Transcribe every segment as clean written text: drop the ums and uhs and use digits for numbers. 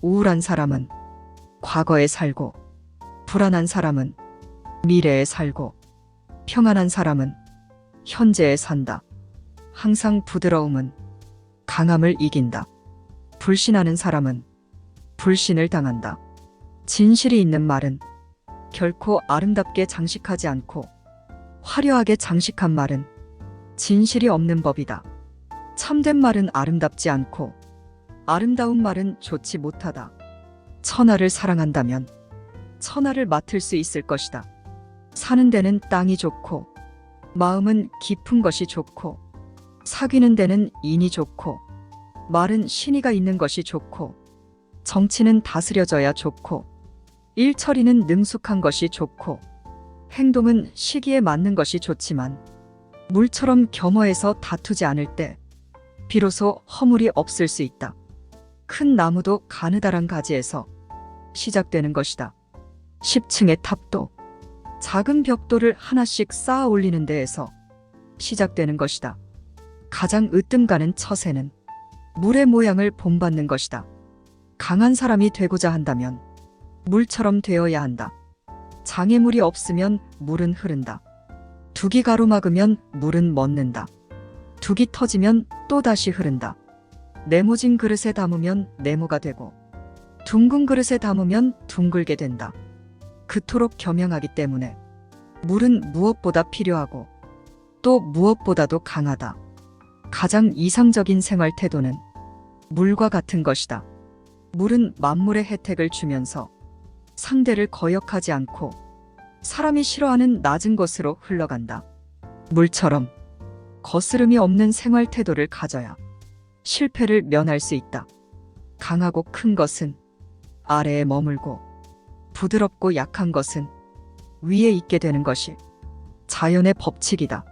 우울한 사람은 과거에 살고, 불안한 사람은 미래에 살고, 평안한 사람은 현재에 산다. 항상 부드러움은 강함을 이긴다. 불신하는 사람은 불신을 당한다. 진실이 있는 말은 결코 아름답게 장식하지 않고, 화려하게 장식한 말은 진실이 없는 법이다. 참된 말은 아름답지 않고, 아름다운 말은 좋지 못하다. 천하를 사랑한다면 천하를 맡을 수 있을 것이다. 사는 데는 땅이 좋고, 마음은 깊은 것이 좋고, 사귀는 데는 인이 좋고, 말은 신의가 있는 것이 좋고, 정치는 다스려져야 좋고, 일처리는 능숙한 것이 좋고, 행동은 시기에 맞는 것이 좋지만, 물처럼 겸허해서 다투지 않을 때 비로소 허물이 없을 수 있다. 큰 나무도 가느다란 가지에서 시작되는 것이다. 10층의 탑도 작은 벽돌을 하나씩 쌓아 올리는 데에서 시작되는 것이다. 가장 으뜸가는 처세는 물의 모양을 본받는 것이다. 강한 사람이 되고자 한다면 물처럼 되어야 한다. 장애물이 없으면 물은 흐른다. 둑이 가로막으면 물은 멎는다. 둑이 터지면 또다시 흐른다. 네모진 그릇에 담으면 네모가 되고, 둥근 그릇에 담으면 둥글게 된다. 그토록 겸양하기 때문에 물은 무엇보다 필요하고, 또 무엇보다도 강하다. 가장 이상적인 생활 태도는 물과 같은 것이다. 물은 만물의 혜택을 주면서 상대를 거역하지 않고, 사람이 싫어하는 낮은 곳으로 흘러간다. 물처럼 거스름이 없는 생활 태도를 가져야 실패를 면할 수 있다. 강하고 큰 것은 아래에 머물고, 부드럽고 약한 것은 위에 있게 되는 것이 자연의 법칙이다.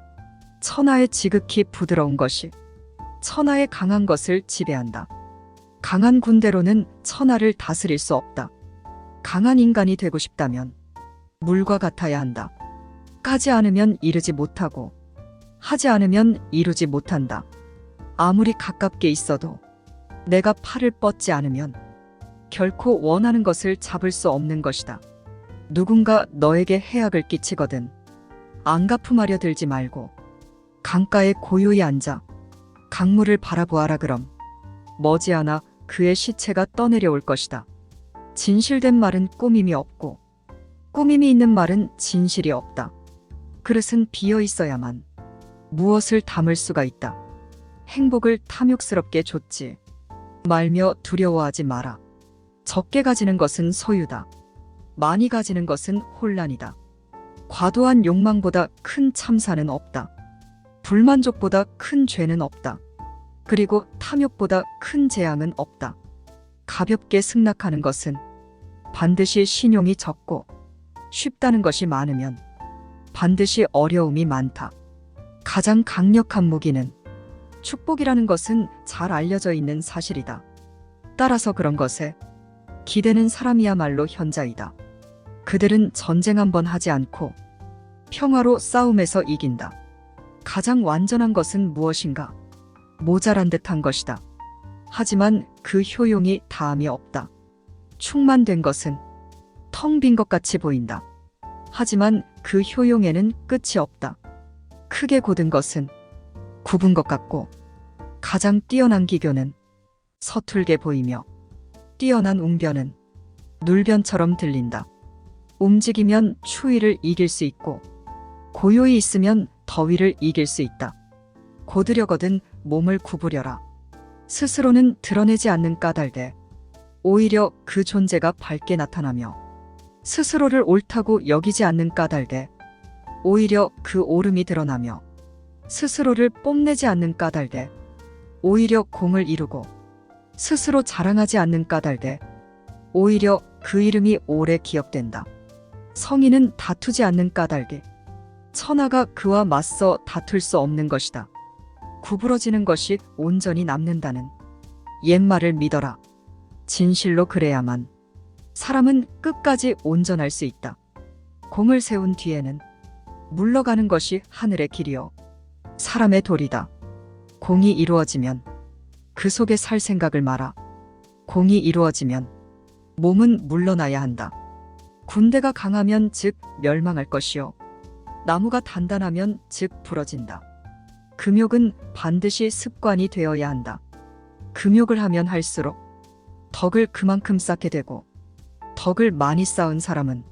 천하에 지극히 부드러운 것이 천하의 강한 것을 지배한다. 강한 군대로는 천하를 다스릴 수 없다. 강한 인간이 되고 싶다면 물과 같아야 한다. 까지 않으면 이르지 못하고, 하지 않으면 이루지 못한다. 아무리 가깝게 있어도 내가 팔을 뻗지 않으면 결코 원하는 것을 잡을 수 없는 것이다. 누군가 너에게 해악을 끼치거든 안갚음하려 들지 말고, 강가에 고요히 앉아 강물을 바라보아라. 그럼 머지않아 그의 시체가 떠내려올 것이다. 진실된 말은 꾸밈이 없고, 꾸밈이 있는 말은 진실이 없다. 그릇은 비어 있어야만 무엇을 담을 수가 있다. 행복을 탐욕스럽게 좇지 말며 두려워하지 마라. 적게 가지는 것은 소유다. 많이 가지는 것은 혼란이다. 과도한 욕망보다 큰 참사는 없다. 불만족보다 큰 죄는 없다. 그리고 탐욕보다 큰 재앙은 없다. 가볍게 승낙하는 것은 반드시 신용이 적고, 쉽다는 것이 많으면 반드시 어려움이 많다. 가장 강력한 무기는 축복이라는 것은 잘 알려져 있는 사실이다. 따라서 그런 것에 기대는 사람이야말로 현자이다. 그들은 전쟁 한번 하지 않고 평화로 싸움에서 이긴다. 가장 완전한 것은 무엇인가? 모자란 듯한 것이다. 하지만 그 효용이 다함이 없다. 충만된 것은 텅 빈 것 같이 보인다. 하지만 그 효용에는 끝이 없다. 크게 곧은 것은 굽은 것 같고, 가장 뛰어난 기교는 서툴게 보이며, 뛰어난 웅변은 눌변처럼 들린다. 움직이면 추위를 이길 수 있고, 고요히 있으면 더위를 이길 수 있다. 고드려거든 몸을 구부려라. 스스로는 드러내지 않는 까닭에 오히려 그 존재가 밝게 나타나며, 스스로를 옳다고 여기지 않는 까닭에 오히려 그 옳음이 드러나며, 스스로를 뽐내지 않는 까닭에 오히려 공을 이루고, 스스로 자랑하지 않는 까닭에 오히려 그 이름이 오래 기억된다. 성인은 다투지 않는 까닭에 천하가 그와 맞서 다툴 수 없는 것이다. 구부러지는 것이 온전히 남는다는 옛말을 믿어라. 진실로 그래야만 사람은 끝까지 온전할 수 있다. 공을 세운 뒤에는 물러가는 것이 하늘의 길이요 사람의 도리다. 공이 이루어지면 그 속에 살 생각을 마라. 공이 이루어지면 몸은 물러나야 한다. 군대가 강하면 즉 멸망할 것이요. 나무가 단단하면 즉 부러진다. 금욕은 반드시 습관이 되어야 한다. 금욕을 하면 할수록 덕을 그만큼 쌓게 되고 덕을 많이 쌓은 사람은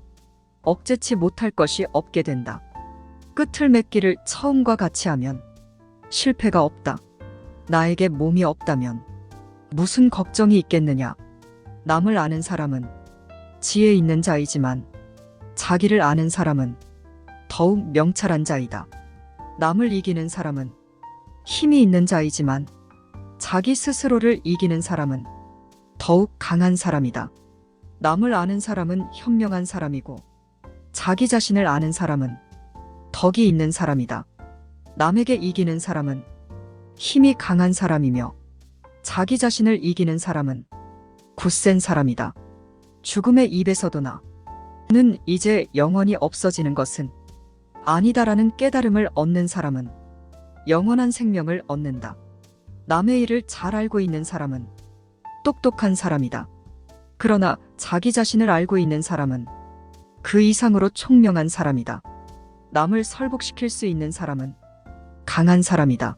억제치 못할 것이 없게 된다. 끝을 맺기를 처음과 같이 하면 실패가 없다. 나에게 몸이 없다면 무슨 걱정이 있겠느냐. 남을 아는 사람은 지혜 있는 자이지만 자기를 아는 사람은 더욱 명철한 자이다. 남을 이기는 사람은 힘이 있는 자이지만 자기 스스로를 이기는 사람은 더욱 강한 사람이다. 남을 아는 사람은 현명한 사람이고 자기 자신을 아는 사람은 덕이 있는 사람이다. 남에게 이기는 사람은 힘이 강한 사람이며 자기 자신을 이기는 사람은 굳센 사람이다. 죽음의 입에서도 나는 이제 영원히 없어지는 것은 아니다라는 깨달음을 얻는 사람은 영원한 생명을 얻는다. 남의 일을 잘 알고 있는 사람은 똑똑한 사람이다. 그러나 자기 자신을 알고 있는 사람은 그 이상으로 총명한 사람이다. 남을 설복시킬 수 있는 사람은 강한 사람이다.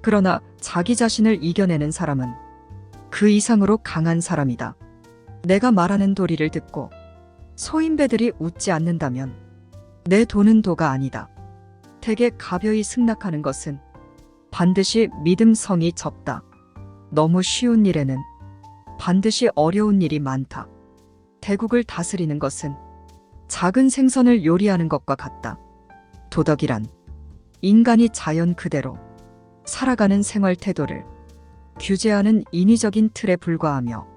그러나 자기 자신을 이겨내는 사람은 그 이상으로 강한 사람이다. 내가 말하는 도리를 듣고 소인배들이 웃지 않는다면 내 도는 도가 아니다. 대개 가벼이 승낙하는 것은 반드시 믿음성이 적다. 너무 쉬운 일에는 반드시 어려운 일이 많다. 대국을 다스리는 것은 작은 생선을 요리하는 것과 같다. 도덕이란 인간이 자연 그대로 살아가는 생활 태도를 규제하는 인위적인 틀에 불과하며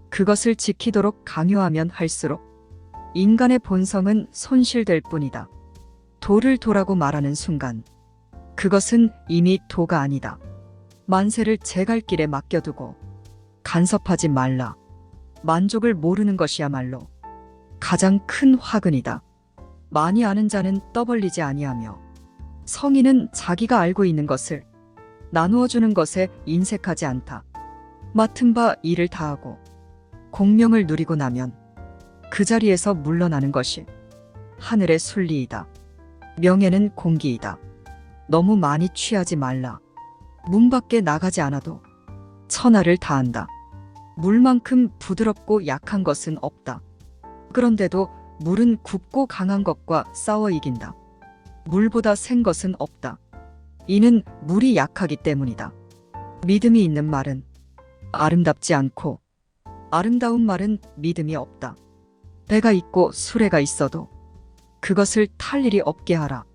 그것을 지키도록 강요하면 할수록 인간의 본성은 손실될 뿐이다. 도를 도라고 말하는 순간 그것은 이미 도가 아니다. 만세를 제 갈 길에 맡겨두고 간섭하지 말라. 만족을 모르는 것이야말로 가장 큰 화근이다. 많이 아는 자는 떠벌리지 아니하며 성인은 자기가 알고 있는 것을 나누어 주는 것에 인색하지 않다. 맡은 바 일을 다하고 공명을 누리고 나면 그 자리에서 물러나는 것이 하늘의 순리이다. 명예는 공기이다. 너무 많이 취하지 말라. 문 밖에 나가지 않아도 천하를 다한다. 물만큼 부드럽고 약한 것은 없다. 그런데도 물은 굽고 강한 것과 싸워 이긴다. 물보다 센 것은 없다. 이는 물이 약하기 때문이다. 믿음이 있는 말은 아름답지 않고 아름다운 말은 믿음이 없다. 배가 있고 수레가 있어도 그것을 탈 일이 없게 하라.